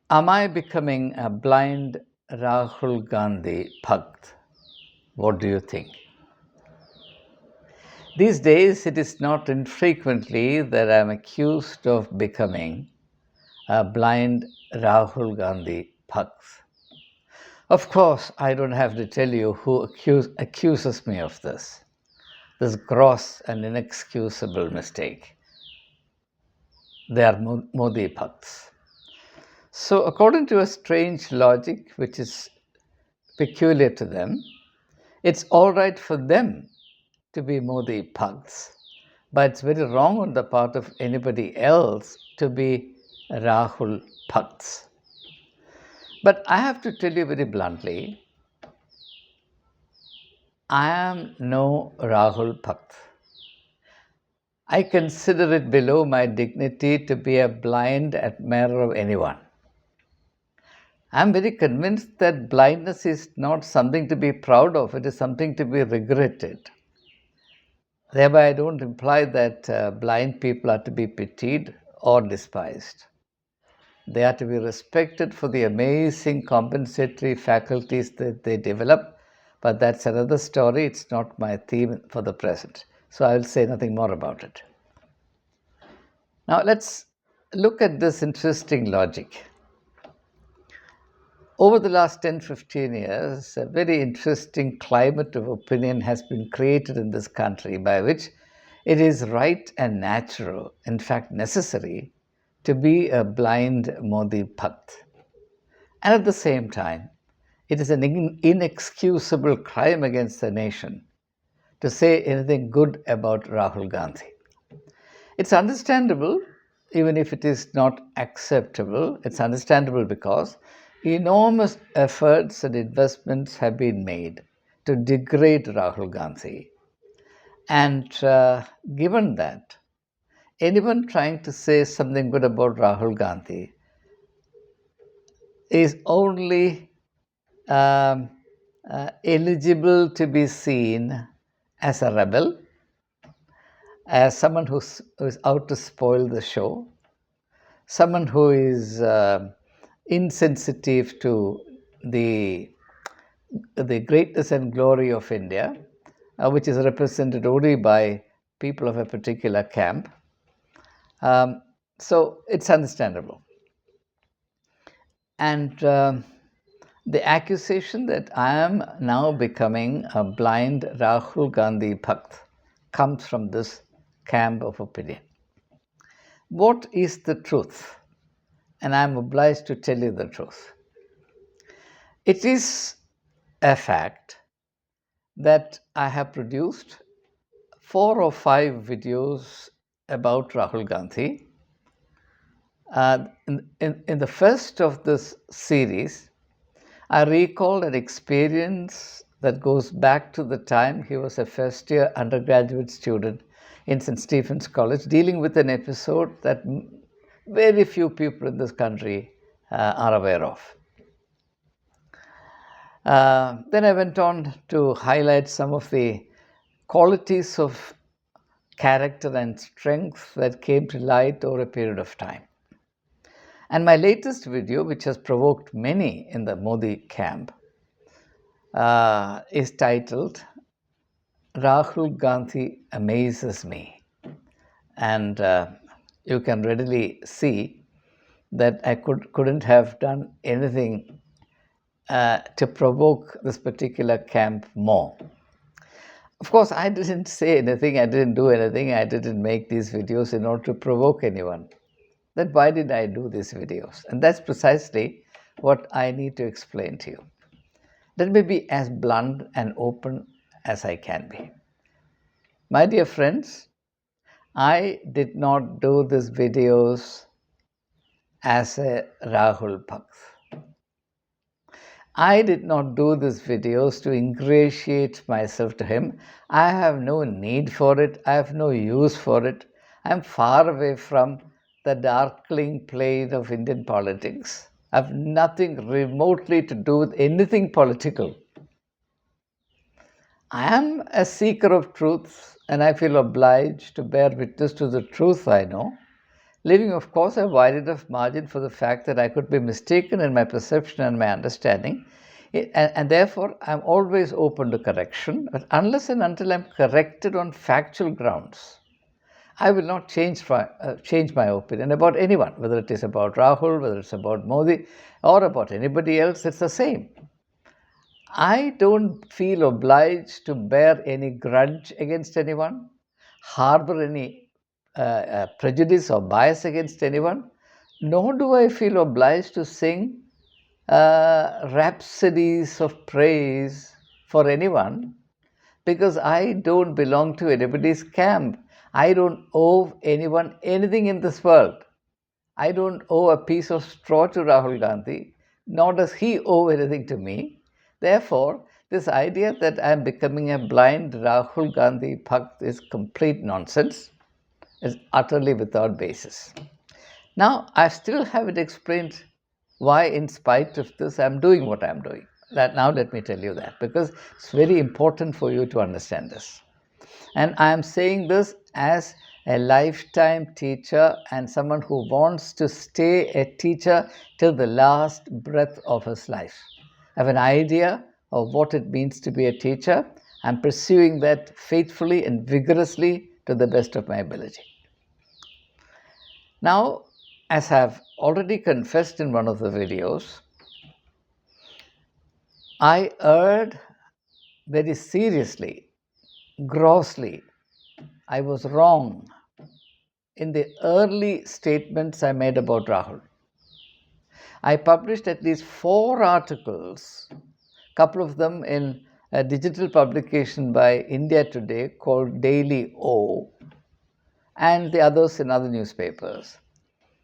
Am I becoming a blind Rahul Gandhi Bhakt? What do you think? These days, it is not infrequently that I am accused of becoming a blind Rahul Gandhi Bhakt. Of course, I don't have to tell you who accuses me of this gross and inexcusable mistake. They are Modi Bhakts. So, according to a strange logic which is peculiar to them, it's all right for them to be Modi Bhakts, but it's very wrong on the part of anybody else to be Rahul Bhakts. But I have to tell you very bluntly, I am no Rahul Bhakt. I consider it below my dignity to be a blind admirer of anyone. I'm very convinced that blindness is not something to be proud of, it is something to be regretted. Thereby, I don't imply that blind people are to be pitied or despised. They are to be respected for the amazing compensatory faculties that they develop, but that's another story. It's not my theme for the present. So I will say nothing more about it. Now, let's look at this interesting logic. Over the last 10-15 years, a very interesting climate of opinion has been created in this country by which it is right and natural, in fact necessary, to be a blind Modi Bhakt. And at the same time, it is an inexcusable crime against the nation to say anything good about Rahul Gandhi. It's understandable, even if it is not acceptable. It's understandable because enormous efforts and investments have been made to degrade Rahul Gandhi. And given that, anyone trying to say something good about Rahul Gandhi is only um, eligible to be seen as a rebel, as someone who is out to spoil the show, someone who is insensitive to the, the greatness and glory of India, which is represented only by people of a particular camp. So it's understandable. And the accusation that I am now becoming a blind Rahul Gandhi Bhakt comes from this camp of opinion. What is the truth? And I am obliged to tell you the truth. It is a fact that I have produced 4 or 5 videos about Rahul Gandhi. In the first of this series, I recalled an experience that goes back to the time he was a first year undergraduate student in St. Stephen's College, dealing with an episode that very few people in this country are aware of. Then I went on to highlight some of the qualities of character and strength that came to light over a period of time. And my latest video, which has provoked many in the Modi camp, is titled Rahul Gandhi Amazes Me. And you can readily see that I couldn't have done anything to provoke this particular camp more. Of course, I didn't say anything, I didn't do anything, I didn't make these videos in order to provoke anyone. Then why did I do these videos? And that's precisely what I need to explain to you. Let me be as blunt and open as I can be. My dear friends, I did not do these videos as a Rahul Bhakt. I did not do these videos to ingratiate myself to him. I have no need for it. I have no use for it. I am far away from the darkling plane of Indian politics. I have nothing remotely to do with anything political. I am a seeker of truth and I feel obliged to bear witness to the truth I know. leaving, of course, a wide enough margin for the fact that I could be mistaken in my perception and my understanding. And therefore, I'm always open to correction, but unless and until I'm corrected on factual grounds, I will not change my opinion about anyone, whether it is about Rahul, whether it's about Modi, or about anybody else, it's the same. I don't feel obliged to bear any grudge against anyone, harbor any prejudice or bias against anyone, nor do I feel obliged to sing rhapsodies of praise for anyone because I don't belong to anybody's camp. I don't owe anyone anything in this world. I don't owe a piece of straw to Rahul Gandhi, nor does he owe anything to me. Therefore, this idea that I am becoming a blind Rahul Gandhi Bhakt is complete nonsense, is utterly without basis. Now, I still haven't explained why, in spite of this, I'm doing what I'm doing. Now, let me tell you that because it's very important for you to understand this. And I am saying this as a lifetime teacher and someone who wants to stay a teacher till the last breath of his life. I have an idea of what it means to be a teacher. I'm pursuing that faithfully and vigorously to the best of my ability. Now, as I've already confessed in one of the videos, I erred very seriously, grossly. I was wrong in the early statements I made about Rahul. I published at least 4 articles, a couple of them in a digital publication by India Today called Daily O, and the others in other newspapers,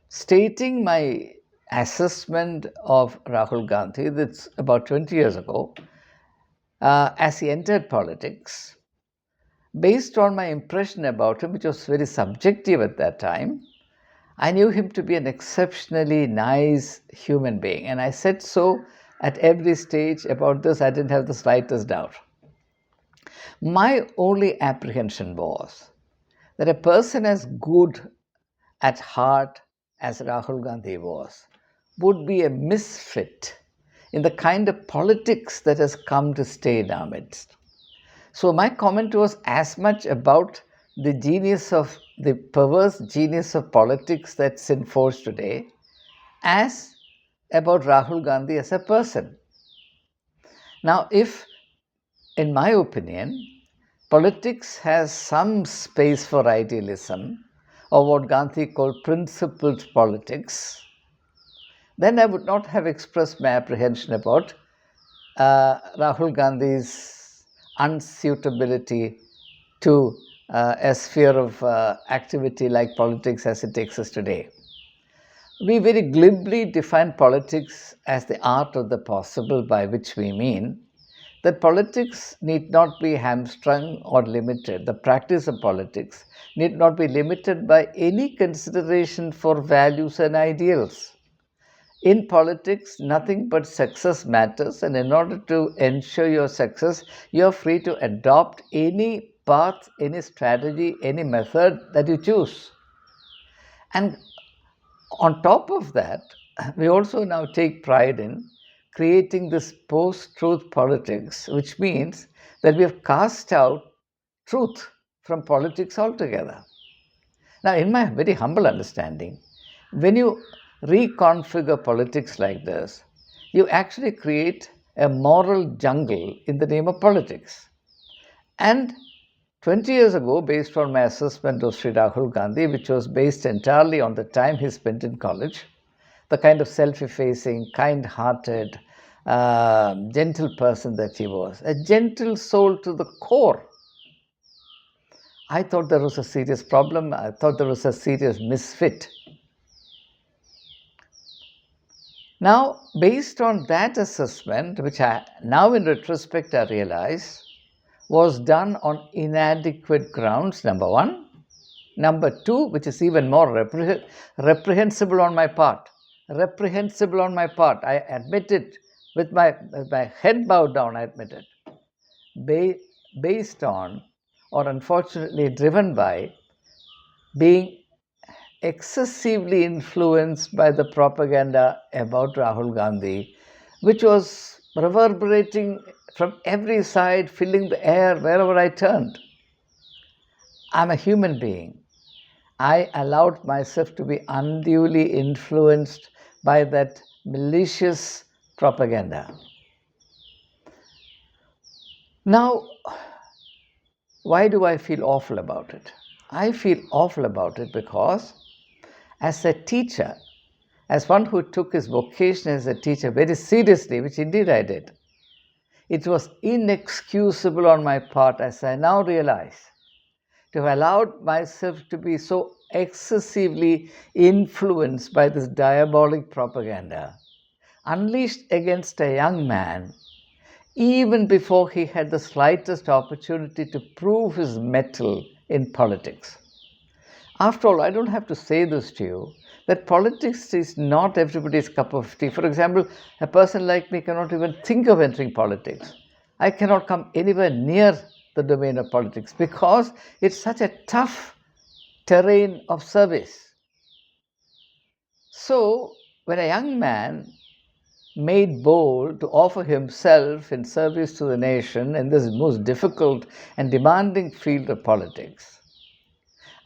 stating my assessment of Rahul Gandhi, that's about 20 years ago, as he entered politics, based on my impression about him, which was very subjective at that time. I knew him to be an exceptionally nice human being, and I said so at every stage about this. I didn't have the slightest doubt. My only apprehension was that a person as good at heart as Rahul Gandhi was would be a misfit in the kind of politics that has come to stay in our midst. So my comment was as much about the perverse genius of politics that's in force today as about Rahul Gandhi as a person. Now, if, in my opinion, politics has some space for idealism or what Gandhi called principled politics, then I would not have expressed my apprehension about Rahul Gandhi's unsuitability to a sphere of activity like politics as it exists today. We very glibly define politics as the art of the possible, by which we mean that politics need not be hamstrung or limited. The practice of politics need not be limited by any consideration for values and ideals. In politics, nothing but success matters, and in order to ensure your success, you are free to adopt any path, any strategy, any method that you choose. And on top of that, we also now take pride in creating this post truth politics, which means that we have cast out truth from politics altogether. Now, in my very humble understanding, when you reconfigure politics like this, you actually create a moral jungle in the name of politics. And 20 years ago, based on my assessment of Sri Rahul Gandhi, which was based entirely on the time he spent in college, the kind of self-effacing, kind-hearted, gentle person that he was, a gentle soul to the core, I thought there was a serious problem. I thought there was a serious misfit. Now, based on that assessment, which I now in retrospect I realize was done on inadequate grounds, number one. Number two, which is even more reprehensible on my part. Reprehensible on my part. I admit it with my head bowed down, I admit it. Based on, or unfortunately driven by, being excessively influenced by the propaganda about Rahul Gandhi, which was reverberating from every side, filling the air wherever I turned. I'm a human being. I allowed myself to be unduly influenced by that malicious propaganda. Now, why do I feel awful about it? I feel awful about it because, as a teacher, as one who took his vocation as a teacher very seriously, which indeed I did, it was inexcusable on my part, as I now realize, to have allowed myself to be so excessively influenced by this diabolic propaganda unleashed against a young man even before he had the slightest opportunity to prove his mettle in politics. After all, I don't have to say this to you that politics is not everybody's cup of tea. For example, a person like me cannot even think of entering politics. I cannot come anywhere near the domain of politics because it's such a tough terrain of service. So, when a young man made bold to offer himself in service to the nation in this most difficult and demanding field of politics,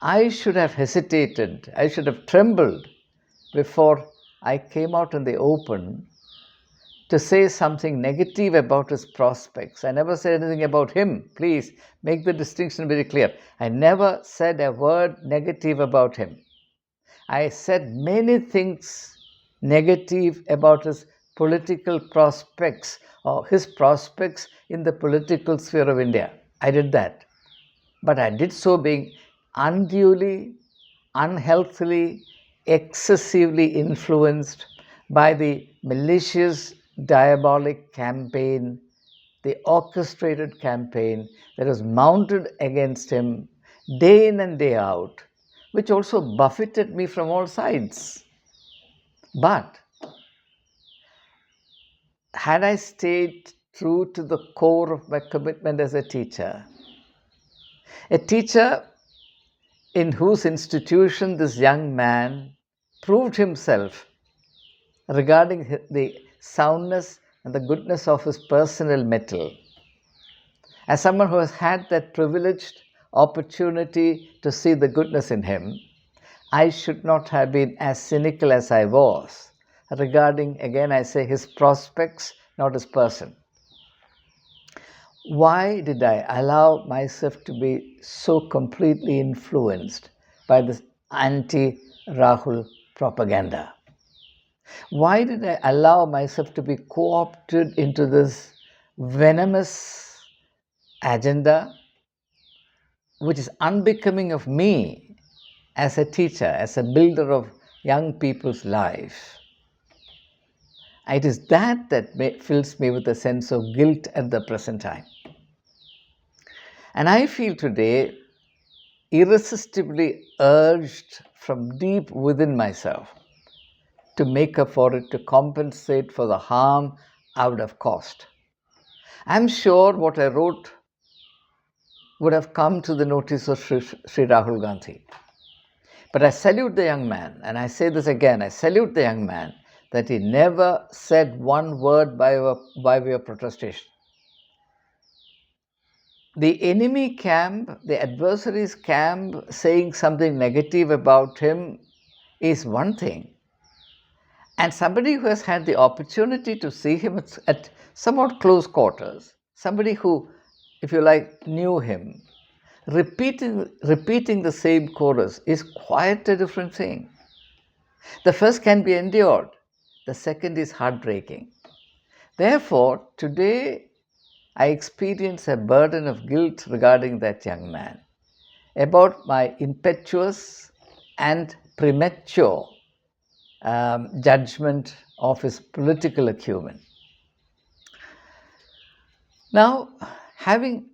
I should have hesitated, I should have trembled before I came out in the open to say something negative about his prospects. I never said anything about him. Please make the distinction very clear. I never said a word negative about him. I said many things negative about his political prospects or his prospects in the political sphere of India. I did that. But I did so being unduly, unhealthily, excessively influenced by the malicious, diabolic campaign, the orchestrated campaign that was mounted against him day in and day out, which also buffeted me from all sides. But had I stayed true to the core of my commitment as a teacher in whose institution this young man proved himself regarding the soundness and the goodness of his personal mettle. As someone who has had that privileged opportunity to see the goodness in him, I should not have been as cynical as I was regarding, again, I say, his prospects, not his person. Why did I allow myself to be so completely influenced by this anti Rahul propaganda? Why did I allow myself to be co opted into this venomous agenda, which is unbecoming of me as a teacher, as a builder of young people's life? It is that fills me with a sense of guilt at the present time. And I feel today irresistibly urged from deep within myself to make up for it, to compensate for the harm I would have caused. I'm sure what I wrote would have come to the notice of Sri Rahul Gandhi. But I salute the young man, and I say this again, I salute the young man that he never said one word by way of protestation. The enemy camp, the adversary's camp, saying something negative about him is one thing. And somebody who has had the opportunity to see him at somewhat close quarters, somebody who, if you like, knew him, repeating the same chorus is quite a different thing. The first can be endured, the second is heartbreaking. Therefore, today I experience a burden of guilt regarding that young man, about my impetuous and premature judgment of his political acumen. Now, having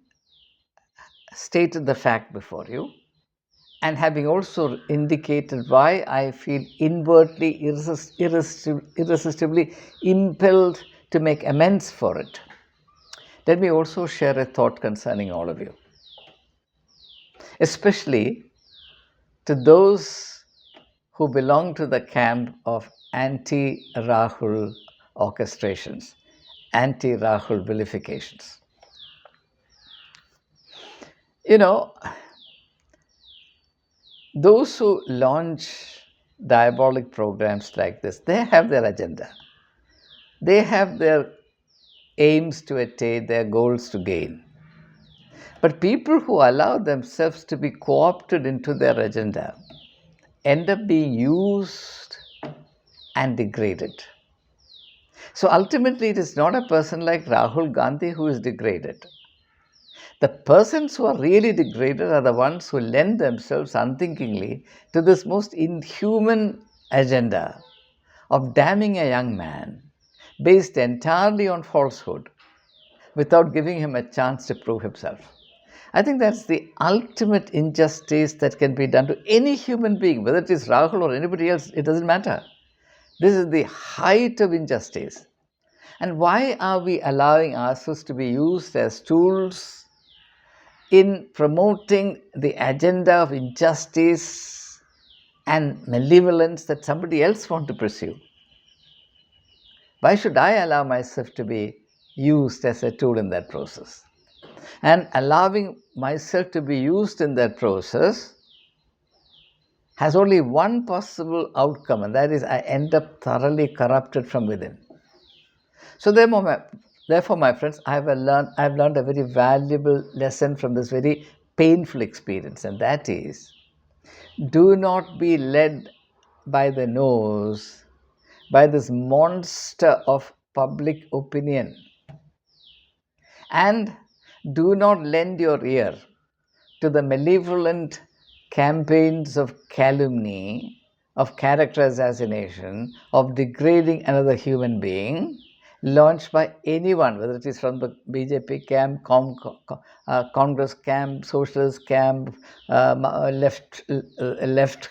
stated the fact before you, and having also indicated why I feel inwardly, irresistibly impelled to make amends for it, let me also share a thought concerning all of you, especially to those who belong to the camp of anti Rahul orchestrations, anti Rahul vilifications. You know, those who launch diabolic programs like this, they have their agenda. They have their aims to attain, their goals to gain. But people who allow themselves to be co opted into their agenda end up being used and degraded. So ultimately, it is not a person like Rahul Gandhi who is degraded. The persons who are really degraded are the ones who lend themselves unthinkingly to this most inhuman agenda of damning a young man based entirely on falsehood without giving him a chance to prove himself. I think that's the ultimate injustice that can be done to any human being, whether it is Rahul or anybody else, it doesn't matter. This is the height of injustice. And why are we allowing ourselves to be used as tools in promoting the agenda of injustice and malevolence that somebody else wants to pursue? Why should I allow myself to be used as a tool in that process? And allowing myself to be used in that process has only one possible outcome, and that is I end up thoroughly corrupted from within. So therefore, my friends, I've learned a very valuable lesson from this very painful experience, and that is do not be led by the nose by this monster of public opinion, and do not lend your ear to the malevolent campaigns of calumny, of character assassination, of degrading another human being launched by anyone, whether it is from the BJP camp, Congress camp, socialist camp, left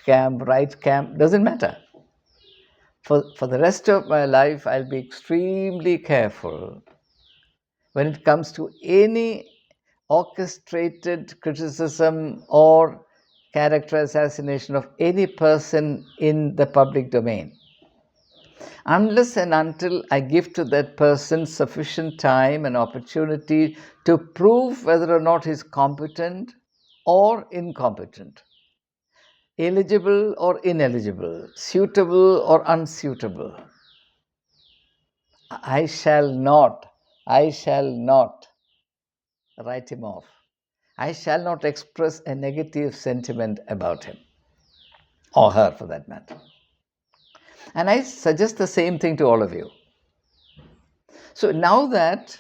camp, right camp, doesn't matter. For the rest of my life, I'll be extremely careful when it comes to any orchestrated criticism or character assassination of any person in the public domain. Unless and until I give to that person sufficient time and opportunity to prove whether or not he's competent or incompetent, eligible or ineligible, suitable or unsuitable, I shall not write him off. I shall not express a negative sentiment about him or her for that matter. And I suggest the same thing to all of you. So now that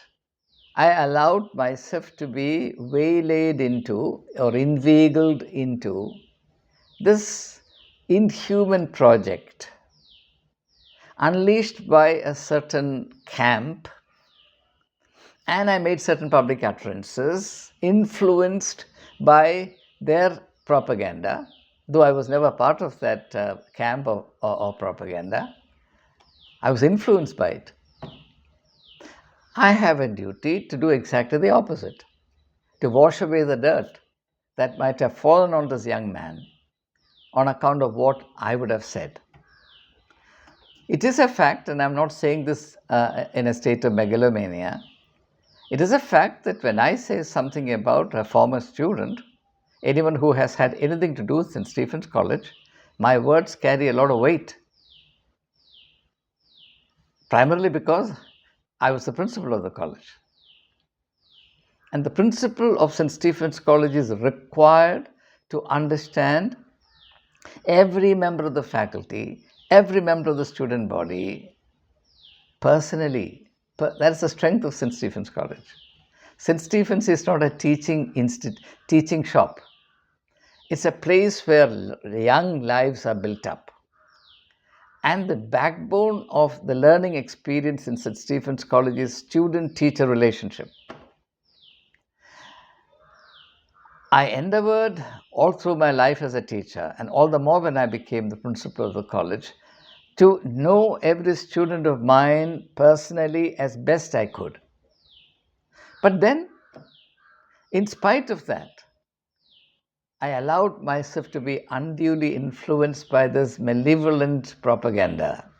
I allowed myself to be waylaid into or inveigled into this inhuman project unleashed by a certain camp, and I made certain public utterances influenced by their propaganda, though I was never part of that camp or propaganda, I was influenced by it. I have a duty to do exactly the opposite, to wash away the dirt that might have fallen on this young man on account of what I would have said. It is a fact, and I'm not saying this in a state of megalomania. It is a fact that when I say something about a former student, anyone who has had anything to do with St. Stephen's College, my words carry a lot of weight. Primarily because I was the principal of the college. And the principal of St. Stephen's College is required to understand every member of the faculty, every member of the student body personally. That's the strength of St. Stephen's College. St. Stephen's is not a teaching shop. It's a place where young lives are built up. And the backbone of the learning experience in St. Stephen's College is student-teacher relationship. I endeavored all through my life as a teacher, and all the more when I became the principal of the college, to know every student of mine personally as best I could. But then, in spite of that, I allowed myself to be unduly influenced by this malevolent propaganda,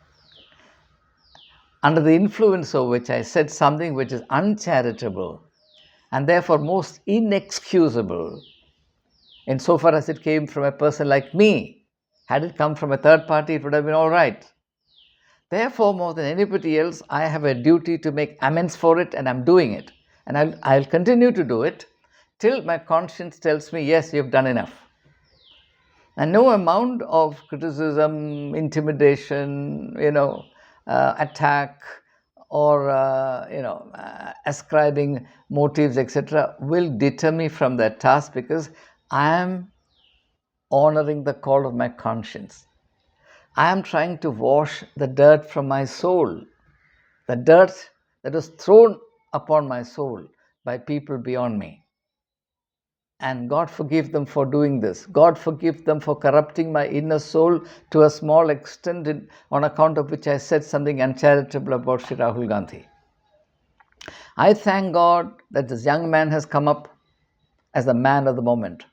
under the influence of which I said something which is uncharitable and therefore most inexcusable insofar as it came from a person like me. Had it come from a third party, it would have been all right. Therefore, more than anybody else, I have a duty to make amends for it, and I'm doing it. And I'll continue to do it till my conscience tells me, yes, you've done enough. And no amount of criticism, intimidation, attack, or ascribing motives, etc., will deter me from that task, because I am honoring the call of my conscience. I am trying to wash the dirt from my soul, the dirt that was thrown upon my soul by people beyond me. And God forgive them for doing this. God forgive them for corrupting my inner soul to a small extent, on account of which I said something uncharitable about Sri Rahul Gandhi. I thank God that this young man has come up as the man of the moment.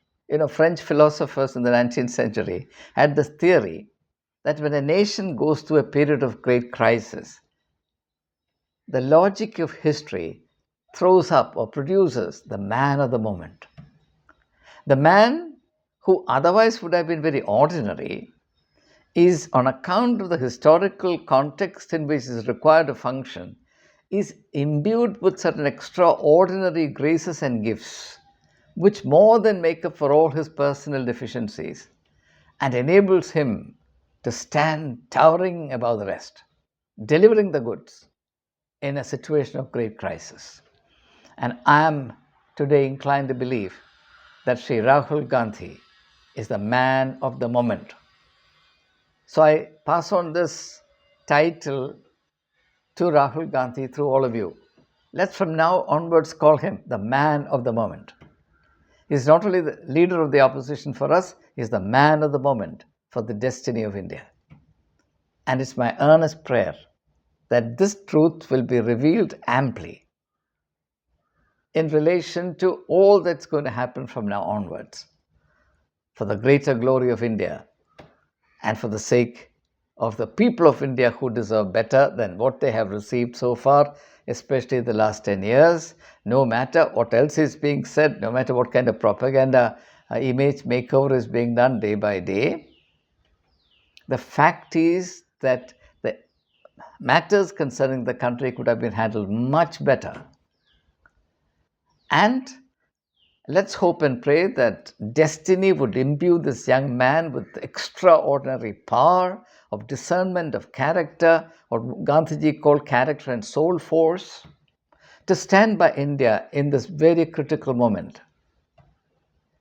French philosophers in the 19th century had this theory that when a nation goes through a period of great crisis, the logic of history throws up or produces the man of the moment. The man who otherwise would have been very ordinary is, on account of the historical context in which is required to function, is imbued with certain extraordinary graces and gifts, which more than make up for all his personal deficiencies and enables him to stand towering above the rest, delivering the goods in a situation of great crisis. And I am today inclined to believe that Sri Rahul Gandhi is the man of the moment. So I pass on this title to Rahul Gandhi through all of you. Let's from now onwards call him the man of the moment. He's not only the leader of the opposition for us, he's the man of the moment for the destiny of India. And it's my earnest prayer that this truth will be revealed amply in relation to all that's going to happen from now onwards, for the greater glory of India and for the sake of the people of India who deserve better than what they have received so far, especially the last 10 years. No matter what else is being said, no matter what kind of propaganda image makeover is being done day by day, the fact is that the matters concerning the country could have been handled much better. And let's hope and pray that destiny would imbue this young man with extraordinary power of discernment, of character, what Gandhiji called character and soul force, to stand by India in this very critical moment,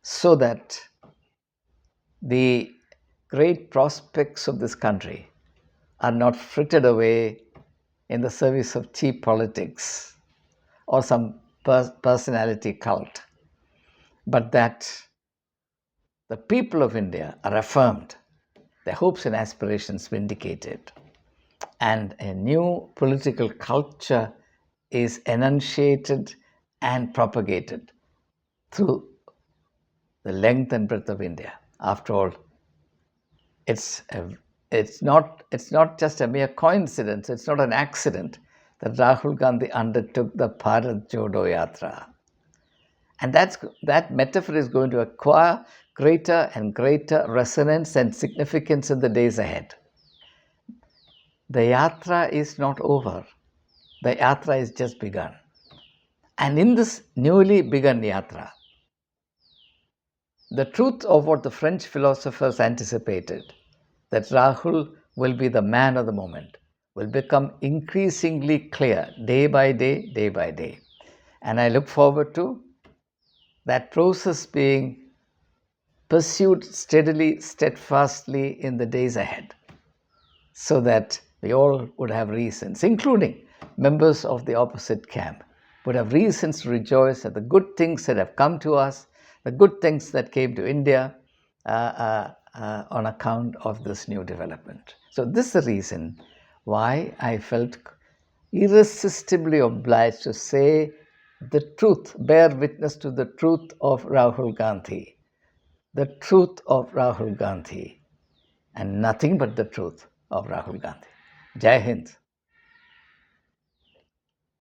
so that the great prospects of this country are not frittered away in the service of cheap politics or some personality cult, but that the people of India are affirmed, their hopes and aspirations vindicated, and a new political culture is enunciated and propagated through the length and breadth of India. After all, it's not just a mere coincidence, it's not an accident that Rahul Gandhi undertook the Bharat Jodo Yatra. And that metaphor is going to acquire greater and greater resonance and significance in the days ahead. The yatra is not over. The yatra is just begun. And in this newly begun yatra, the truth of what the French philosophers anticipated, that Rahul will be the man of the moment, will become increasingly clear day by day, day by day. And I look forward to that process being pursued steadily, steadfastly in the days ahead, so that we all would have reasons, including members of the opposite camp, would have reasons to rejoice at the good things that have come to us, the good things that came to India on account of this new development. So this is the reason why I felt irresistibly obliged to say the truth, bear witness to the truth of Rahul Gandhi, the truth of Rahul Gandhi and nothing but the truth of Rahul Gandhi. Jai Hind.